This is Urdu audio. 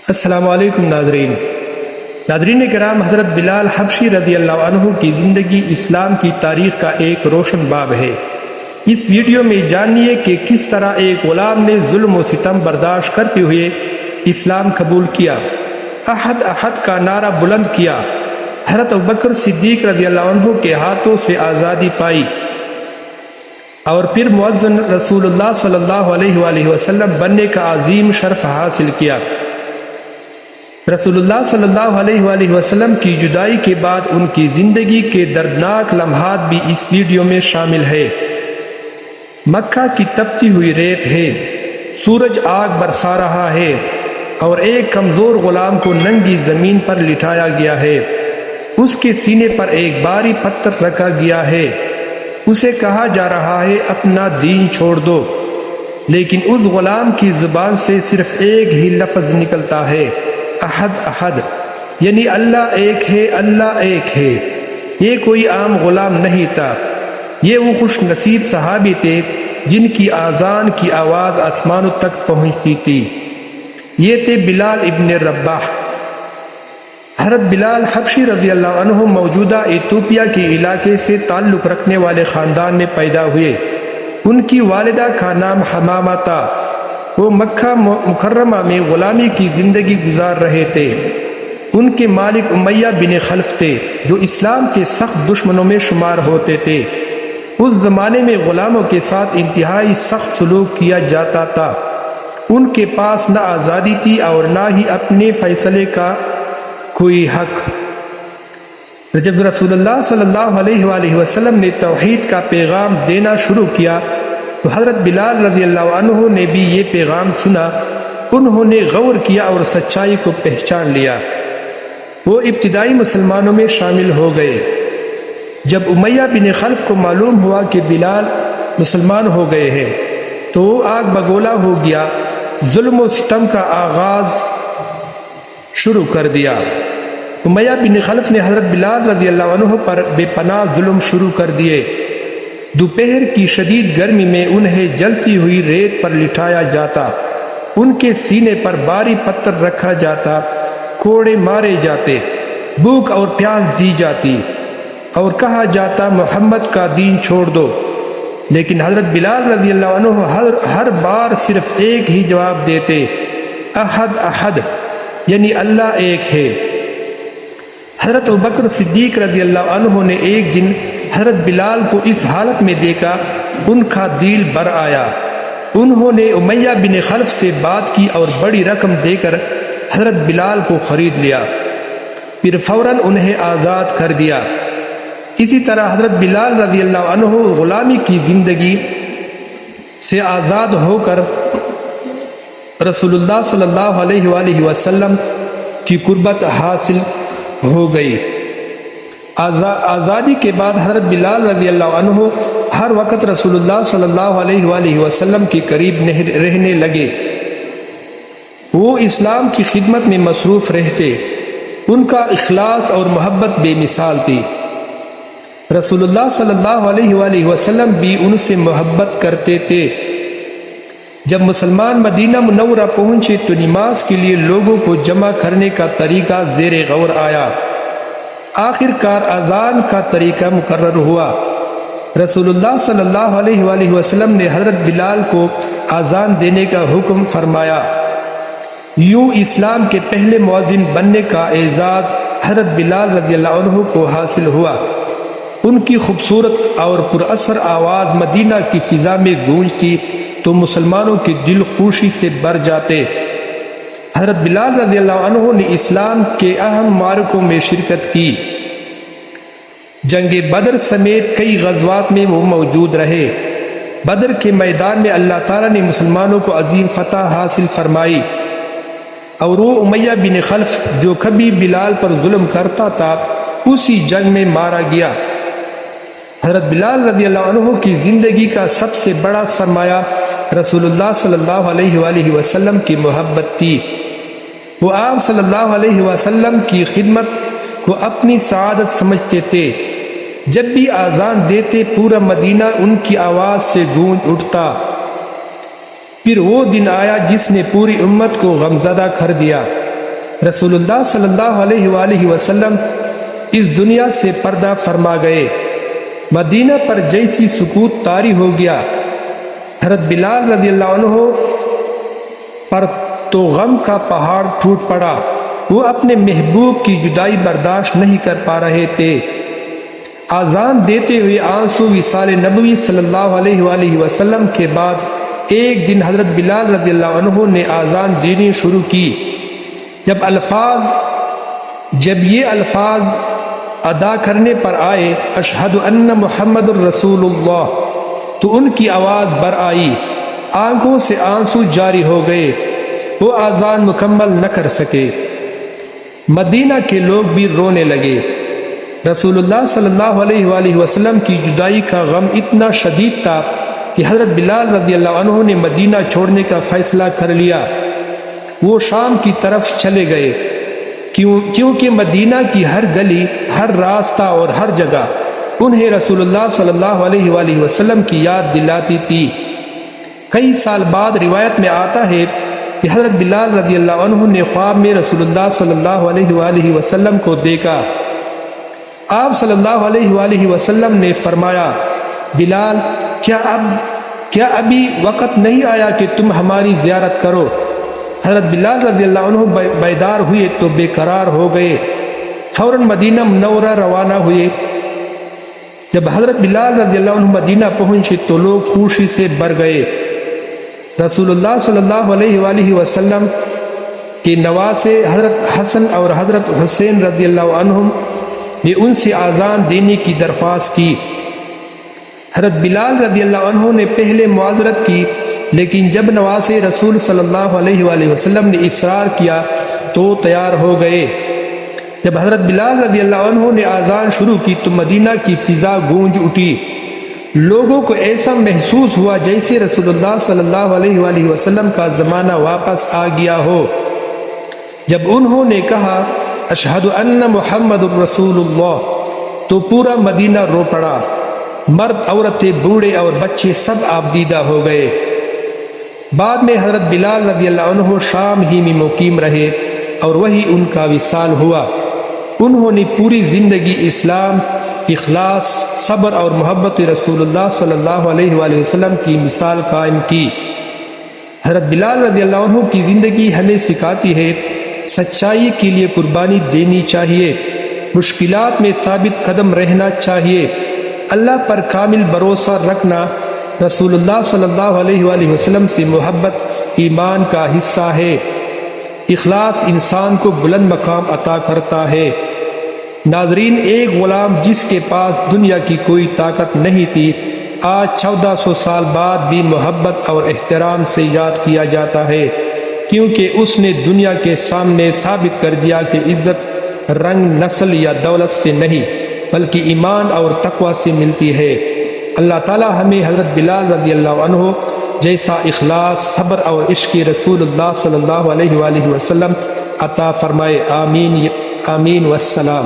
السلام علیکم ناظرین کرام، حضرت بلال حبشی رضی اللہ عنہ کی زندگی اسلام کی تاریخ کا ایک روشن باب ہے۔ اس ویڈیو میں جانیے کہ کس طرح ایک غلام نے ظلم و ستم برداشت کرتے ہوئے اسلام قبول کیا، احد احد کا نعرہ بلند کیا، حضرت ابوبکر صدیق رضی اللہ عنہ کے ہاتھوں سے آزادی پائی، اور پھر مؤذن رسول اللہ صلی اللہ علیہ وآلہ وسلم بننے کا عظیم شرف حاصل کیا۔ رسول اللہ صلی اللہ علیہ وآلہ وسلم کی جدائی کے بعد ان کی زندگی کے دردناک لمحات بھی اس ویڈیو میں شامل ہے۔ مکہ کی تپتی ہوئی ریت ہے، سورج آگ برسا رہا ہے، اور ایک کمزور غلام کو ننگی زمین پر لٹایا گیا ہے۔ اس کے سینے پر ایک بھاری پتھر رکھا گیا ہے، اسے کہا جا رہا ہے اپنا دین چھوڑ دو، لیکن اس غلام کی زبان سے صرف ایک ہی لفظ نکلتا ہے، احد احد، یعنی اللہ ایک ہے، اللہ ایک ہے۔ یہ کوئی عام غلام نہیں تھا، یہ وہ خوش نصیب صحابی تھے جن کی آذان کی آواز آسمانوں تک پہنچتی تھی۔ یہ تھے بلال ابن رباح۔ حضرت بلال حبشی رضی اللہ عنہ موجودہ ایتھوپیا کے علاقے سے تعلق رکھنے والے خاندان میں پیدا ہوئے۔ ان کی والدہ کا نام حمامہ تھا۔ وہ مکہ مکرمہ میں غلامی کی زندگی گزار رہے تھے۔ ان کے مالک امیہ بن خلف تھے، جو اسلام کے سخت دشمنوں میں شمار ہوتے تھے۔ اس زمانے میں غلاموں کے ساتھ انتہائی سخت سلوک کیا جاتا تھا۔ ان کے پاس نہ آزادی تھی اور نہ ہی اپنے فیصلے کا کوئی حق۔ جب رسول اللہ صلی اللہ علیہ وآلہ وسلم نے توحید کا پیغام دینا شروع کیا تو حضرت بلال رضی اللہ عنہ نے بھی یہ پیغام سنا۔ انہوں نے غور کیا اور سچائی کو پہچان لیا۔ وہ ابتدائی مسلمانوں میں شامل ہو گئے۔ جب امیہ بن خلف کو معلوم ہوا کہ بلال مسلمان ہو گئے ہیں تو وہ آگ بگولا ہو گیا، ظلم و ستم کا آغاز شروع کر دیا۔ امیہ بن خلف نے حضرت بلال رضی اللہ عنہ پر بے پناہ ظلم شروع کر دیے۔ دوپہر کی شدید گرمی میں انہیں جلتی ہوئی ریت پر لٹایا جاتا، ان کے سینے پر بھاری پتھر رکھا جاتا، کوڑے مارے جاتے، بھوک اور پیاس دی جاتی، اور کہا جاتا محمد کا دین چھوڑ دو۔ لیکن حضرت بلال رضی اللہ عنہ ہر بار صرف ایک ہی جواب دیتے، احد احد، یعنی اللہ ایک ہے۔ حضرت ابوبکر صدیق رضی اللہ عنہ نے ایک دن حضرت بلال کو اس حالت میں دیکھا، ان کا دل بھر آیا۔ انہوں نے امیہ بن خلف سے بات کی اور بڑی رقم دے کر حضرت بلال کو خرید لیا، پھر فوراً انہیں آزاد کر دیا۔ اسی طرح حضرت بلال رضی اللہ عنہ غلامی کی زندگی سے آزاد ہو کر رسول اللہ صلی اللہ علیہ وآلہ وسلم کی قربت حاصل ہو گئی۔ آزادی کے بعد حضرت بلال رضی اللہ عنہ ہر وقت رسول اللہ صلی اللہ علیہ وآلہ وسلم کے قریب رہنے لگے۔ وہ اسلام کی خدمت میں مصروف رہتے، ان کا اخلاص اور محبت بے مثال تھی۔ رسول اللہ صلی اللہ علیہ وآلہ وسلم بھی ان سے محبت کرتے تھے۔ جب مسلمان مدینہ منورہ پہنچے تو نماز کے لیے لوگوں کو جمع کرنے کا طریقہ زیر غور آیا۔ آخر کار اذان کا طریقہ مقرر ہوا۔ رسول اللہ صلی اللہ علیہ وآلہ وسلم نے حضرت بلال کو اذان دینے کا حکم فرمایا۔ یوں اسلام کے پہلے مؤذن بننے کا اعزاز حضرت بلال رضی اللہ عنہ کو حاصل ہوا۔ ان کی خوبصورت اور پر اثر آواز مدینہ کی فضا میں گونجتی تو مسلمانوں کے دل خوشی سے بھر جاتے۔ حضرت بلال رضی اللہ عنہ نے اسلام کے اہم معرکوں میں شرکت کی۔ جنگ بدر سمیت کئی غزوات میں وہ موجود رہے۔ بدر کے میدان میں اللہ تعالیٰ نے مسلمانوں کو عظیم فتح حاصل فرمائی، اور وہ امیہ بن خلف جو کبھی بلال پر ظلم کرتا تھا اسی جنگ میں مارا گیا۔ حضرت بلال رضی اللہ عنہ کی زندگی کا سب سے بڑا سرمایہ رسول اللہ صلی اللہ علیہ وآلہ وسلم کی محبت تھی۔ وہ آپ صلی اللہ علیہ وسلم کی خدمت کو اپنی سعادت سمجھتے تھے۔ جب بھی اذان دیتے پورا مدینہ ان کی آواز سے گونج اٹھتا۔ پھر وہ دن آیا جس نے پوری امت کو غمزدہ کر دیا۔ رسول اللہ صلی اللہ علیہ وآلہ وسلم اس دنیا سے پردہ فرما گئے۔ مدینہ پر جیسی سکوت طاری ہو گیا، حضرت بلال رضی اللہ عنہ پر تو غم کا پہاڑ ٹوٹ پڑا۔ وہ اپنے محبوب کی جدائی برداشت نہیں کر پا رہے تھے۔ آذان دیتے ہوئے آنسو وصال نبوی صلی اللہ علیہ وآلہ وسلم کے بعد ایک دن حضرت بلال رضی اللہ عنہ نے آذان دینی شروع کی۔ جب یہ الفاظ ادا کرنے پر آئے اشہد ان محمد الرسول اللہ، تو ان کی آواز بر آئی، آنکھوں سے آنسو جاری ہو گئے، وہ آذان مکمل نہ کر سکے۔ مدینہ کے لوگ بھی رونے لگے۔ رسول اللہ صلی اللہ علیہ وآلہ وسلم کی جدائی کا غم اتنا شدید تھا کہ حضرت بلال رضی اللہ عنہ نے مدینہ چھوڑنے کا فیصلہ کر لیا۔ وہ شام کی طرف چلے گئے، کیونکہ مدینہ کی ہر گلی، ہر راستہ اور ہر جگہ انہیں رسول اللہ صلی اللہ علیہ وآلہ وسلم کی یاد دلاتی تھی۔ کئی سال بعد روایت میں آتا ہے کہ حضرت بلال رضی اللہ عنہ نے خواب میں رسول اللہ صلی اللہ علیہ وآلہ وسلم کو دیکھا۔ آپ صلی اللہ علیہ وآلہ وسلم نے فرمایا، بلال، کیا ابھی وقت نہیں آیا کہ تم ہماری زیارت کرو؟ حضرت بلال رضی اللہ عنہ بیدار ہوئے تو بے قرار ہو گئے، فوراً مدینہ منورہ روانہ ہوئے۔ جب حضرت بلال رضی اللہ عنہ مدینہ پہنچے تو لوگ خوشی سے بھر گئے۔ رسول اللہ صلی اللہ علیہ وآلہ وسلم کے نواسے حضرت حسن اور حضرت حسین رضی اللہ عنہم نے ان سے آذان دینے کی درخواست کی۔ حضرت بلال رضی اللہ عنہ نے پہلے معذرت کی، لیکن جب نواسے رسول صلی اللہ علیہ وآلہ وسلم نے اصرار کیا تو تیار ہو گئے۔ جب حضرت بلال رضی اللہ عنہ نے آذان شروع کی تو مدینہ کی فضا گونج اٹھی۔ لوگوں کو ایسا محسوس ہوا جیسے رسول اللہ صلی اللہ علیہ وآلہ وسلم کا زمانہ واپس آ گیا ہو۔ جب انہوں نے کہا اشہد ان محمد الرسول اللہ، تو پورا مدینہ رو پڑا۔ مرد، عورتیں، بوڑھے اور بچے سب آبدیدہ ہو گئے۔ بعد میں حضرت بلال رضی اللہ عنہ شام ہی میں مقیم رہے اور وہی ان کا وصال ہوا۔ انہوں نے پوری زندگی اسلام، اخلاص، صبر اور محبت رسول اللہ صلی اللہ علیہ وآلہ وسلم کی مثال قائم کی۔ حضرت بلال رضی اللہ عنہ کی زندگی ہمیں سکھاتی ہے سچائی کے لیے قربانی دینی چاہیے، مشکلات میں ثابت قدم رہنا چاہیے، اللہ پر کامل بھروسہ رکھنا۔ رسول اللہ صلی اللہ علیہ وآلہ وسلم سے محبت ایمان کا حصہ ہے۔ اخلاص انسان کو بلند مقام عطا کرتا ہے۔ ناظرین، ایک غلام جس کے پاس دنیا کی کوئی طاقت نہیں تھی، آج 1400 سال بعد بھی محبت اور احترام سے یاد کیا جاتا ہے، کیونکہ اس نے دنیا کے سامنے ثابت کر دیا کہ عزت رنگ، نسل یا دولت سے نہیں بلکہ ایمان اور تقوی سے ملتی ہے۔ اللہ تعالی ہمیں حضرت بلال رضی اللہ عنہ جیسا اخلاص، صبر اور عشق رسول اللہ صلی اللہ علیہ وآلہ وسلم عطا فرمائے۔ آمین آمین والسلام۔